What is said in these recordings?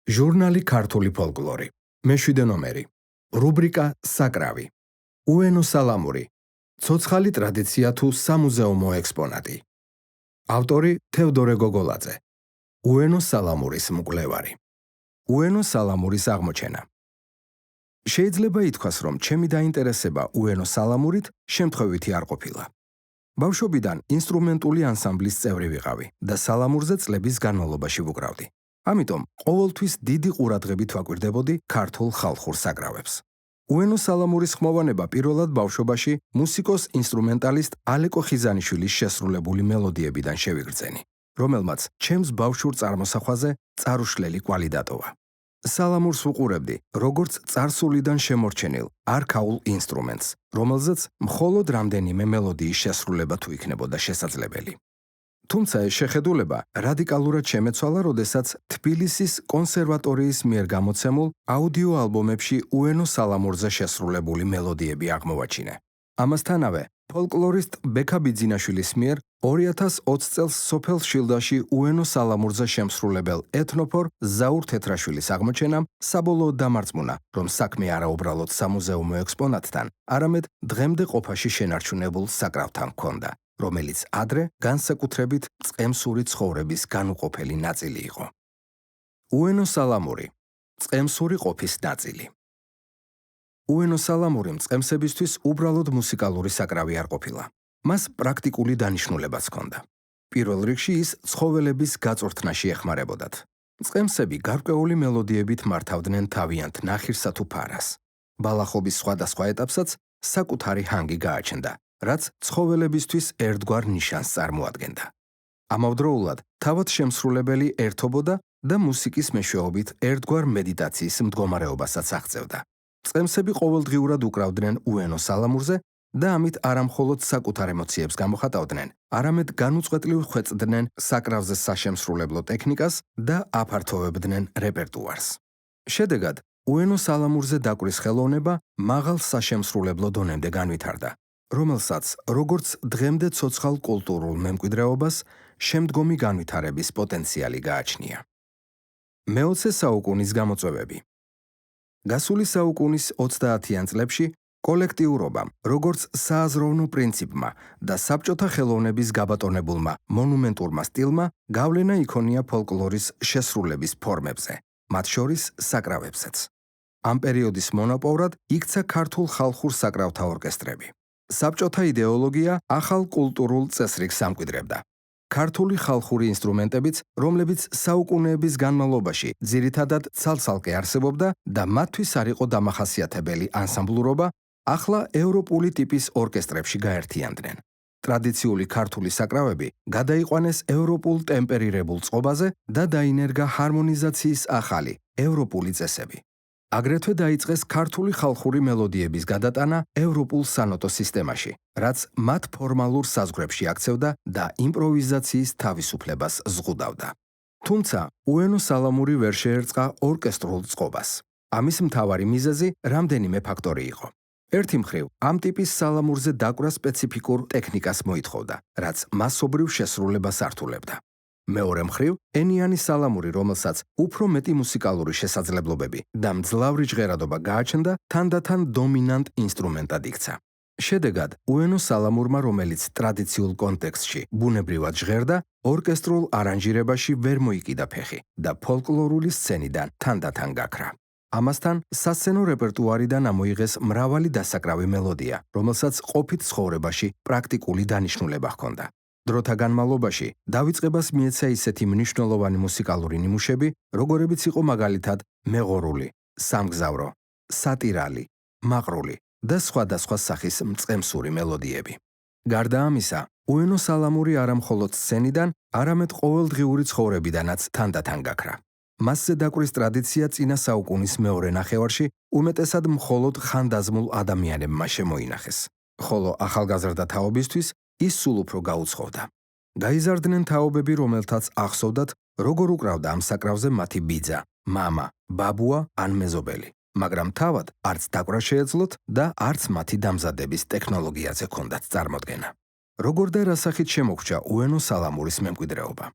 ჟურნალი ქართული ფოლკლორი. მეშვიდე ნომერი. რუბრიკა საკრავი. უენო სალამური. ცოცხალი ტრადიცია თუ სამუზეუმო ექსპონატი. ავტორი თევდორე გოგოლაძე. უენო სალამურის მკვლევარი. უენო სალამურის აღმოჩენა. შეიძლება ითქვას, რომ ჩემი დაინტერესება უენო სალამურით შემთხვევითი არ ყოფილა. ბავშვობიდან ინსტრუმენტული ანსამბლის წევრი ვიყავი და სალამურზე წლების განმავლობაში ვუკრავდი. ამიტომ ყოველთვის დიდი ყურადღებით ვაკვირდებოდი ქართულ ხალხურ საკრავებს. უენო სალამურის ხმოვანება პირველად ბავშვობაში მუსიკოს ინსტრუმენტალისტ ალეკო ხიზანიშვილის შესრულებული მელოდიებიდან შევიგრძენი, რომელმაც ჩემს ბავშვურ წარმოსახვაზე წარუშლელი კვალი დატოვა. სალამურს ვუყურებდი, როგორც წარსულიდან შემორჩენილ არქაულ ინსტრუმენტს, რომელზეც მხოლოდ რამდენიმე მელოდიის შესრულება თუ იქნებოდა შესაძლებელი. თუმცა ეს შეხედულება რადიკალურად შემეცვალა, როდესაც თბილისის კონსერვატორიის მიერ გამოცემულ აუდიო ალბომებში უენო სალამურზე შესრულებული მელოდიები აღმოვაჩინე. ამასთანავე, ფოლკლორისტ ბექა ბიძინაშვილის მიერ 2020 წელს სოფელ შილდაში უენო სალამურზე შემსრულებელ ეთნოფორ ზაურ თეთრაშვილის აღმოჩენამ საბოლოოდ დამარწმუნა, რომ საქმე არა უბრალოდ სამუზეუმო ექსპონატთან, არამედ დღემდე ყოფაში შენარჩუნებულ საკრავთან ჰქონდა, რომელიც ადრე განსაკუთრებით წყემსური ცხოვრების განუყოფელი ნაწილი იყო. უენო სალამური. წყემსური ყოფის ნაწილი. უენო სალამური მწყემსებისთვის უბრალოდ მუსიკალური საკრავი არ ყოფილა. მას პრაქტიკული დანიშნულებაც ჰქონდა. პირველ რიგში ის ცხოველების გაწვრთნაში ეხმარებოდათ. მწყემსები გარკვეული მელოდიებით მართავდნენ თავიანთ ნახირსა თუ ფარას. ბალახობის სხვადასხვა ეტაპსაც საკუთარი ჰანგი გააჩნდა, რაც ცხოველებისთვის ერთგვარ ნიშანს წარმოადგენდა. ამავდროულად, თავად შემსრულებელი ერთობოდა და მუსიკის მეშვეობით ერთგვარ მედიტაციის მდგომარეობასაც აღწევდა. მწყემსები ყოველდღიურად უკრავდნენ უენო სალამურზე და ამით არამხოლოდ საკუთარ ემოციებს გამოხატავდნენ, არამედ განუწყვეტლივ ხვეწდნენ საკრავზე საშემსრულებლო ტექნიკას და აფართოვებდნენ რეპერტუარს. შედეგად, უენო სალამურზე დაკვრის ხელოვნება მაღალ საშემსრულებლო დონემდე განვითარდა, რომელსაც როგორც დღემდე ცოცხალ კულტურულ მემკვიდრეობას შემდგომი განვითარების პოტენციალი გააჩნია. მე-20 საუკუნის გამოწვევები. გასული საუკუნის 30-იან წლებში კოლექტიურობამ, როგორც სააზროვნო პრინციპმა და საბჭოთა ხელოვნების გაბატონებულმა მონუმენტურმა სტილმა გავლენა იქონია ფოლკლორის შესრულების ფორმებზე, მათ შორის საკრავებსაც. ამ პერიოდის მონაპოვრად იქცა ქართულ ხალხურ საკრავთა ორკესტრები. საბჭოთა იდეოლოგია ახალ კულტურულ წესრიგს ამკვიდრებდა. ქართული ხალხური ინსტრუმენტებიც, რომლებიც საუკუნეების განმავლობაში ძირითადად ცალ-ცალკე არსებობდა და მათთვის არ იყო დამახასიათებელი ანსამბლურობა, ახლა ევროპული ტიპის ორკესტრებში გაერთიანდნენ. ტრადიციული ქართული საკრავები გადაიყვანეს ევროპულ ტემპერირებულ წყობაზე და დაინერგა ჰარმონიზაციის ახალი ევროპული წესები. აგრეთვე დაიწყეს ქართული ხალხური მელოდიების გადატანა ევროპულ სანოტო სისტემაში, რაც მათ ფორმალურ საზღვრებში აქცევდა და იმპროვიზაციის თავისუფლებას ზღუდავდა. თუმცა, უენო სალამური ვერ შეერწყა ორკესტრულ წყობას. ამის მთავარი მიზეზი რამდენიმე ფაქტორი იყო. ერთი მხრივ, ამ ტიპის სალამურზე დაკვრა სპეციფიკურ ტექნიკას მოითხოვდა, რაც მასობრივ შესრულებას ართულებდა. მეორე მხრივ, ენიანი სალამური, რომელსაც უფრო მეტი მუსიკალური შესაძლებლობები და მძლავრი ჟღერადობა გააჩნდა, თანდათან დომინანტ ინსტრუმენტად იქცა. შედეგად, უენო სალამურმა, რომელიც ტრადიციულ კონტექსტში ბუნებრივად ჟღერდა, ორკესტრულ არანჟირებაში ვერ მოიკიდა ფეხი და ფოლკლორული სცენიდან თანდათან გაქრა. ამასთან, სასცენო რეპერტუარიდან ამოიღეს მრავალი დასაკრავი მელოდია, რომელსაც ყოფით ცხოვრებაში პრაქტიკული დანიშნულება ჰქონდა. დროთა განმავლობაში დავიწყებას მიეცა ისეთი მნიშვნელოვანი მუსიკალური ნიმუშები, როგორებიც იყო მაგალითად მეღორული, სამგზავრო, სატირალი, მაყრული და სხვადასხვა სახის მწყემსური მელოდიები. გარდა ამისა, უენო სალამური არამხოლოდ სცენიდან, არამედ ყოველდღიური ცხოვრებიდანაც თანდათან გაქრა. მასზე დაკვრის ტრადიცია წინა საუკუნის მეორე ნახევარში უმეტესად მხოლოდ ხანდაზმულ ადამიანებმა შემოინახეს, ხოლო ახალგაზრდა თაობისთვის ის სულ უფრო გაუცხოვდა. გაიზარდნენ თაობები, რომელთაც ახსოვდათ, როგორ უკრავდა ამ საკრავზე მათი ბიძა, მამა, ბაბუა ან მეზობელი, მაგრამ თავად არც დაკვრა შეეძლოთ და არც მათი დამზადების ტექნოლოგიაზე ჰქონდათ წარმოდგენა. როგორ და რა სახით შემოგვჭა უენო სალამურის მემკვიდრეობა?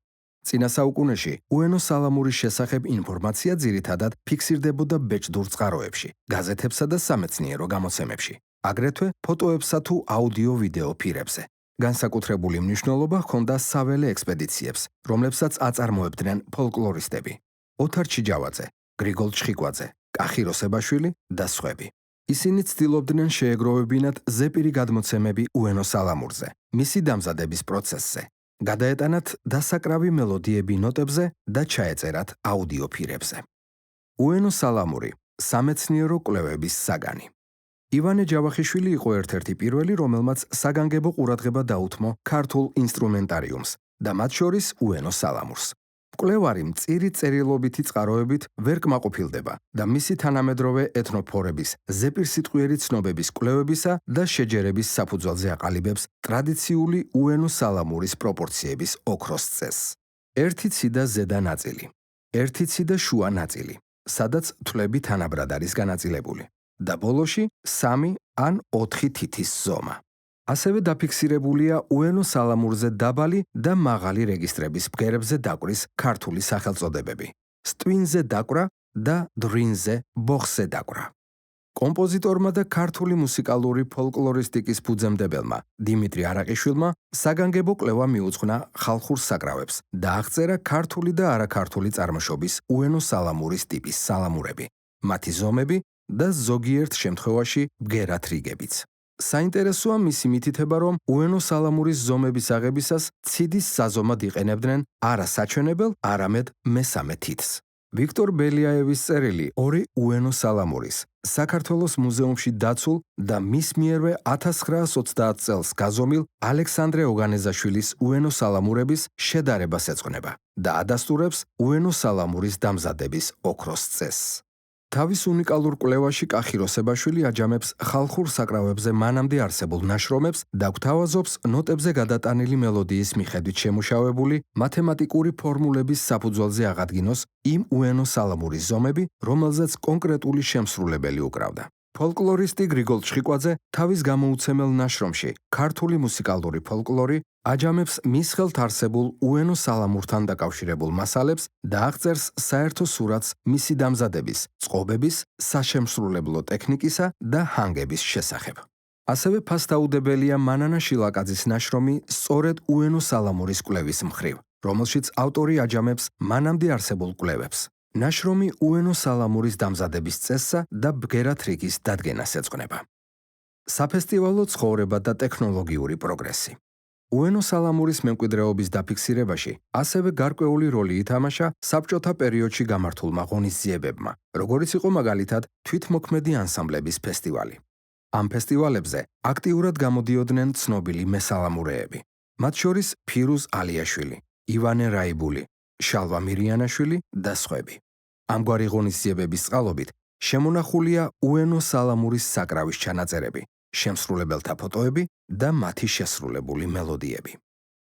წინა საუკუნეში უენო სალამურის შესახებ ინფორმაცია ძირითადად ფიქსირდებოდა ბეჭდურ წყაროებში, გაზეთებსა და სამეცნიერო გამოცემებში, აგრეთვე ფოტოებსა თუ აუდიო-ვიდეო ფირებზე. განსაკუთრებული მნიშვნელობა ჰქონდა საველე ექსპედიციებს, რომლებსაც აწარმოებდნენ ფოლკლორისტები: ოთარ ჩიჯავაძე, გრიგოლ ჩხიკვაძე, კახი როსებაშვილი და სხვები. ისინი ცდილობდნენ შეეგროვებინათ ზეპირი გადმოცემები უენო სალამურზე, მისი დამზადების პროცესზე, გადაეტანათ დასაკრავი მელოდიები ნოტებზე და ჩაეწერათ აუდიო ფირებზე. უენო სალამური სამეცნიერო კვლევების საგანი. ივანე ჯავახიშვილი იყო ერთ-ერთი პირველი, რომელმაც საგანგებო ყურადღება დაუთმო ქართულ ინსტრუმენტარიუმს და მათ შორის უენო სალამურს. მკვლევარი მწირი წერილობითი წყაროებით ვერ კმაყოფილდება და მისი თანამედროვე ეთნოფორების, ზეპირსიტყვიერი ცნობების კვლევებისა და შეჯერების საფუძველზე აყალიბებს ტრადიციული უენო სალამურის პროპორციების ოქროს წესს. ერთი ციდა ზედა ნაწილი, ერთი ციდა შუა ნაწილი, სადაც თვლები თანაბრად არის განაწილებული და ბოლოში 3 ან 4 თითის ზომა. ასევე დაფიქსირებულია უენო სალამურზე დაბალი და მაღალი რეგისტრების ბგერებზე დაკვრის ქართული სახელწოდებები: სტვინზე დაკვრა და დრინზე ბოხზე დაკვრა. კომპოზიტორმა და ქართული მუსიკალური ფოლკლორისტიკის ფუძემდებელმა დიმიტრი არაყიშვილმა საგანგებო კვლევა მიუძღვნა ხალხურ საკრავებს და აღწერა ქართული და არაქართული წარმოშობის უენო სალამურის ტიპის სალამურები, მათი ზომები და ზოგიერთ შემთხვევაში ბგერათ რიგებიც. საინტერესოა მისი მითითება, რომ უენო სალამურის ზომების აღებისას ციდის საზომად იყენებდნენ არა საჩვენებელ, არამედ მესამე თითს. ვიქტორ ბელიაევის წერილი ორი უენო სალამურის, საქართველოს მუზეუმში დაცულ და მის მიერვე 1930 წელს გაზომილ ალექსანდრე ოგანეზაშვილის უენო სალამურების შედარებას ეძღვნება და ადასტურებს უენო სალამურის დამზადების ოქროს წესს. თავის უნიკალურ კვლევაში კახი როსებაშვილი აჯამებს ხალხურ საკრავებზე მანამდე არსებულ ნაშრომებს და გვთავაზობს ნოტებზე გადატანილი მელოდიის მიხედვით შემუშავებული მათემატიკური ფორმულების საფუძველზე აღადგინოს იმ უენო სალამურის ზომები, რომელზეც კონკრეტული შემსრულებელი უკრავდა. ფოლკლორისტი გრიგოლ ჩხიკვაძე თავის გამოუცემელ ნაშრომში ქართული მუსიკალური ფოლკლორი აჯამებს მის ხელთ არსებულ უენო სალამურთან დაკავშირებულ მასალებს და აღწერს საერთო სურათს მისი დამზადების, წყობების, საშემსრულებლო ტექნიკისა და ჰანგების შესახებ. ასევე ფასდაუდებელია მანანა შილაკაძის ნაშრომი სწორედ უენო სალამურის კვლევის მხრივ, რომელშიც ავტორი აჯამებს მანამდე არსებულ კვლევებს. ნაშრომი უენო სალამურის დამზადების წესსა და ბგერათ რიგის დადგენას ეძღვნება. საფესტივალო ცხოვრება და ტექნოლოგიური პროგრესი. უენო სალამურის მემკვიდრეობის დაფიქსირებაში ასევე გარკვეული როლი ითამაშა საბჭოთა პერიოდში გამართულმა ღონისძიებებმა, როგორიც იყო მაგალითად თვითმოქმედი ანსამბლების ფესტივალი. ამ ფესტივალებზე აქტიურად გამოდიოდნენ ცნობილი მესალამურეები, მათ შორის ფირუზ ალიაშვილი, ივანე რაიბული, შალვა მირიანაშვილი და სხვები. ამგვარი ღონისძიებების წყალობით შემონახულია უენო სალამურის საკრავის ჩანაწერები, შემსრულებელთა ფოტოები და მათი შესრულებული მელოდიები.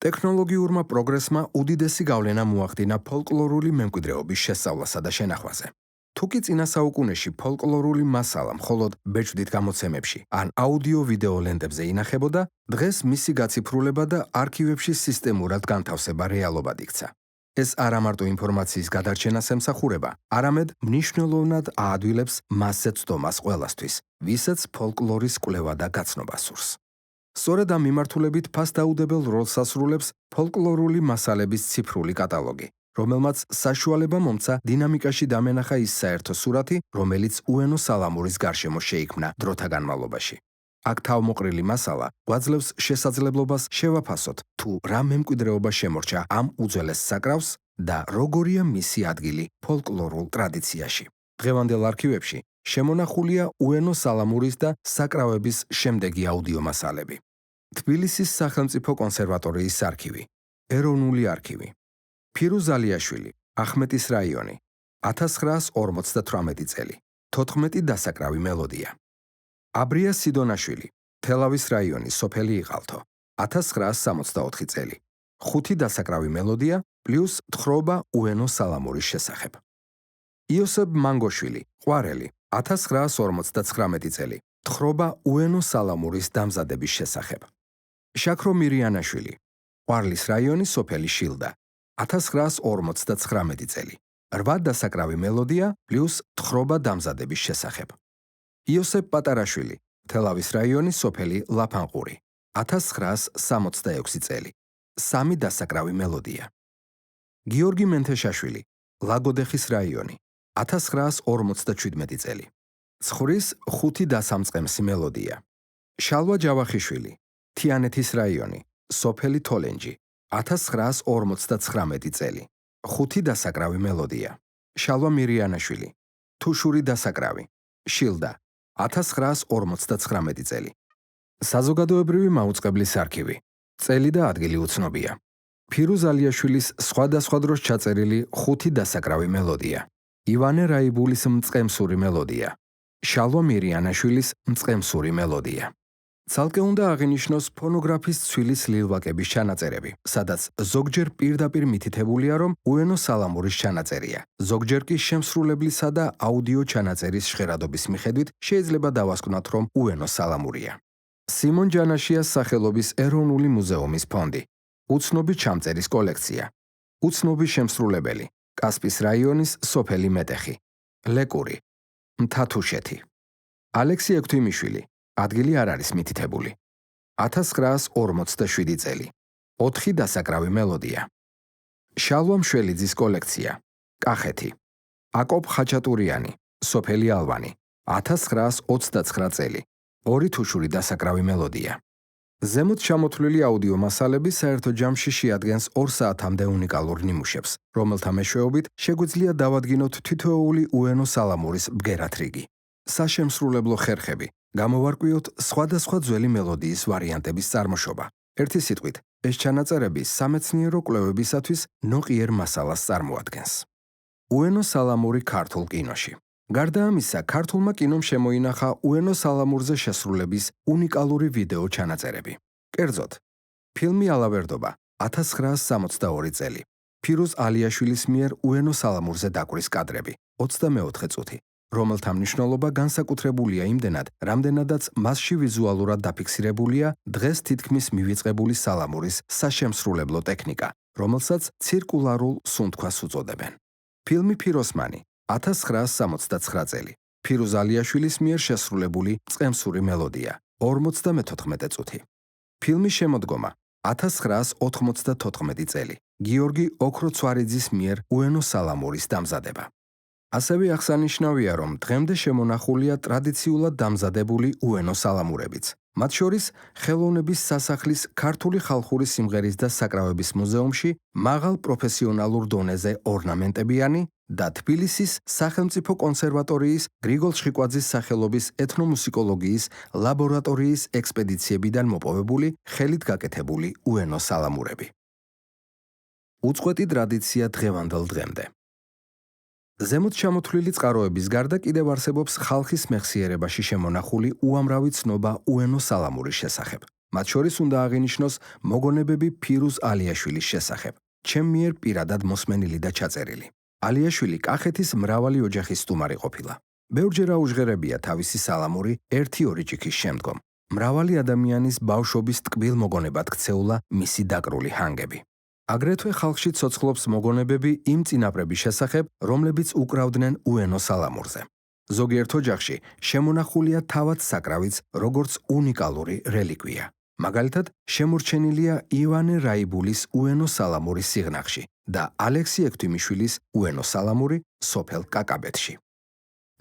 ტექნოლოგიურმა პროგრესმა უდიდესი გავლენა მოახდინა ფოლკლორული მემკვიდრეობის შესწავლასა და შენახვაზე. თუკი წინა საუკუნეში ფოლკლორული მასალა მხოლოდ ბეჭდით გამოცემებში ან აუდიო-ვიდეო ლენტებზე ინახებოდა, დღეს მისი გაციფრულება და არქივებში სისტემურად განთავსება რეალობად იქცა. ეს არა მარტო ინფორმაციის გადარჩენას ემსახურება, არამედ მნიშვნელოვნად აადვილებს მასზე ცდომას ყველასთვის, ვისაც ფოლკლორის კვლევა და გაცნობა სურს. სწორედ ამ მიმართულებით ფასდაუდებელ როლს ასრულებს ფოლკლორული მასალების ციფრული კატალოგი, რომელმაც საშუალება მომცა დინამიკაში დამენახა ის საერთო სურათი, რომელიც უენო სალამურის გარშემო შეიქმნა დროთა განმავლობაში. აქ თავმოყრილი მასალა გვაძლევს შესაძლებლობას შევაფასოთ, თუ რა მემკვიდრეობა შემორჩა ამ უძველეს საკრავს და როგორია მისი ადგილი ფოლკლორულ ტრადიციაში. დღევანდელ არქივებში შემონახულია უენო სალამურის და საკრავების შემდეგი აუდიო მასალები. თბილისის სახელმწიფო კონსერვატორიის არქივი, ეროვნული არქივი, ფირუზ ალიაშვილი, ახმეტის რაიონი, 1958 წელი, 14 დასაკრავი მელოდია. აბრია სიდონაშვილი, თელავის რაიონი, სოფელი იყალთო, 1964 წელი, 5 დასაკრავი მელოდია პლუს თხრობა უენო სალამურის შესახებ. იოსებ მანგოშვილი, ყვარელი, 1959 წელი, თხრობა უენო სალამურის დამზადების შესახებ. შაქრო მირიანაშვილი, ყვარლის რაიონი, სოფელი შილდა, 1959 წელი. 8 დასაკრავი მელოდია პლუს თხრობა დამზადების შესახებ. იოსებ პატარაშვილი, თელავის რაიონის სოფელი ლაფანყური. 1966 წელი. 3 დასაკრავი მელოდია. გიორგი მენთეშაშვილი, ლაგოდეხის რაიონი. 1957 წელი. ცხრის 5 დასამწყემსი მელოდია. შალვა ჯავახიშვილი, თიანეთის რაიონი, სოფელი თოლენჯი. 1959 წელი. 5 დასაკრავი მელოდია. შალვა მირიანაშვილი, თუშური დასაკრავი, შილდა. 1959 წელი. საზოგადოებრივი მაუწყებლის არქივი. წელი და ადგილი უცნობია. ფირუზ ალიაშვილის სხვადასხვა დროს ჩაწერილი 5 დასაკრავი მელოდია. ივანე რაიბულის მწყემსური მელოდია. შალვა მირიანაშვილის მწყემსური მელოდია. ცალკე უნდა აღინიშნოს ფონოგრაფის ცვილის ლილვაკების ჩანაწერები, სადაც ზოგჯერ პირდაპირ მითითებულია, რომ უენო სალამურის ჩანაწერია. ზოგჯერ კი შემსრულებლისა და აუდიო ჩანაწერის ჟღერადობის მიხედვით შეიძლება დავასკვნათ, რომ უენო სალამურია. სიმონ ჯანაშიას სახელობის ეროვნული მუზეუმის ფონდი. უცნობი ჩამწერის კოლექცია. უცნობი შემსრულებელი. კასპის რაიონის სოფელი მეტეხი. ლეკური. მთათუშეთი. ალექსი ექვთიმიშვილი. ადგილი არ არის მითითებული. 1947 წელი. 4 დასაკრავი მელოდია. შალვა მშველიძის კოლექცია. კახეთი. აკოპ ხაჩატურიანი, სოფელი ალვანი. 1929 წელი. 2 თუშური დასაკრავი მელოდია. ზემოთ ჩამოთვლილი აუდიო მასალები საერთო ჯამში შეადგენს 2 საათამდე უნიკალურ ნიმუშებს, რომელთა მეშვეობით შეგვიძლია დავადგინოთ თითოეული უენო სალამურის ბგერათ რიგი. საშემსრულებლო ხერხები, გამოვარკვიოთ სხვადასხვა ძველი მელოდიის ვარიანტების წარმოშობა. ერთი სიტყვით, ეს ჩანაწერები სამეცნიერო კვლევებისათვის ნოყიერ მასალას წარმოადგენს. უენო სალამური ქართულ კინოში. გარდა ამისა, ქართულმა კინომ შემოინახა უენო სალამურზე შესრულების უნიკალური ვიდეო ჩანაწერები. კერძოდ, ფილმი ალავერდობა 1962 წელი. ფირუზ ალიაშვილის მიერ უენო სალამურზე დაკვრის კადრები 24 წუთი, რომელთა მნიშვნელობა განსაკუთრებულია იმდენად, რამდენადაც მასში ვიზუალურად დაფიქსირებულია დღეს თითქმის მივიწყებული სალამურის საშემსრულებლო ტექნიკა, რომელსაც ცირკულარულ სუნთქვას უწოდებენ. ფილმი ფიროსმანი 1969 წელი. ფირუზ ალიაშვილის მიერ შესრულებული მწყემსური მელოდია 54 წუთი. ფილმი შემოდგომა 1994 წელი. გიორგი ოქროცვარიძის მიერ უენო სალამურის დამზადება. ასევე აღსანიშნავია, რომ დღემდე შემონახულია ტრადიციულად დამზადებული უენო სალამურებიც. მათ შორის ხელოვნების სასახლის ქართული ხალხური სიმღერის და საკრავების მუზეუმში მაღალ პროფესიონალურ დონეზე ორნამენტებიანი და თბილისის სახელმწიფო კონსერვატორიის გრიგოლ შხიკვაძის სახელობის ეთნომუსიკოლოგიის ლაბორატორიის ექსპედიციებიდან მოპოვებული ხელით გაკეთებული უენო სალამურები. უწყვეტი ტრადიცია დღევანდელ დღემდე. ზემოთ ჩამოთვლილი წყაროების გარდა კიდევ არსებობს ხალხის მეხსიერებაში შემონახული უამრავი ცნობა უენო სალამურის შესახებ. მათ შორის უნდა აღინიშნოს მოგონებები ფირუზ ალიაშვილის შესახებ, ჩემ მიერ პირადად მოსმენილი და ჩაწერილი. ალიაშვილი კახეთის მრავალი ოჯახის სტუმარი ყოფილა. ბევრჯერ აუჟღერებია თავისი სალამური 1-2 ჭიქის შემდგომ. მრავალი ადამიანის ბავშვობის ტკბილ მოგონებად ქცეულა მისი დაკრული ჰანგები. აგრეთვე ხალხში ცოცხლობს მოგონებები იმ წინაპრების შესახებ, რომლებიც უკრავდნენ უენო სალამურზე. ზოგიერთ ოჯახში შემონახულია თავად საკრავიც, როგორც უნიკალური რელიკვია. მაგალითად, შემორჩენილია ივანე რაიბულის უენო სალამურის სიღნაღში და ალექსი ექვთიმიშვილის უენო სალამური სოფელ კაკაბეთში.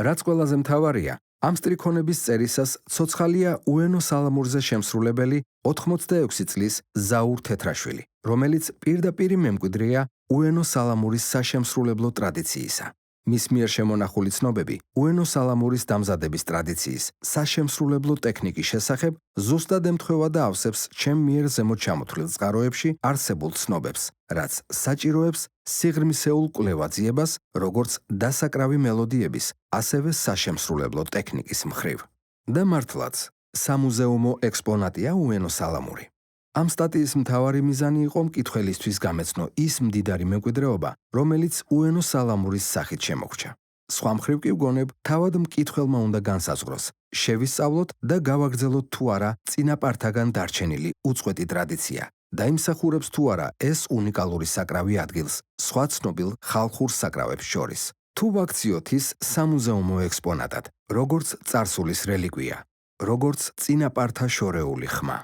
რაც ყველაზე მთავარია, ამ სტრიქონების წერისას ცოცხალია უენო სალამურზე შემსრულებელი 86 წლის ზაურ თეთრაშვილი, რომელიც პირდაპირ მემკვიდრეა უენო სალამურის საშემსრულებლო ტრადიციისა. მის მიერ შემონახული ცნობები უენო სალამურის დამზადების ტრადიციის საშემსრულებლო ტექნიკის შესახებ ზუსტად ემთხვევა და ავსებს ჩემ მიერ ზემოთ ჩამოთვლილ წყაროებში არსებულ ცნობებს, რაც საჭიროებს სიღრმისეულ კვლევაძიებას, როგორც დასაკრავი მელოდიების, ასევე საშემსრულებლო ტექნიკის მხრივ. და მართლაც, სამუზეუმო ექსპონატია უენო სალამური. ამ სტატიის მთავარი მიზანი იყო მკითხველისთვის გამეცნო ის მდიდარი მემკვიდრეობა, რომელიც უენო სალამურის სახით შემოგვჭა. სხვა მხრივ კი ვგონებ, თავად მკითხველმა უნდა განსაზღვროს, შევისწავლოთ და გავაგრძელოთ თუ არა წინაპართაგან დარჩენილი უწყვეტი ტრადიცია, დაიმსახურებს თუ არა ეს უნიკალური საკრავი ადგილს სხვა ცნობილ ხალხურ საკრავებს შორის. თუ ვაქციოთ ის სამუზეუმო ექსპონატად, როგორც წარსულის რელიკვია, როგორც წინაპართა შორეული ხმა.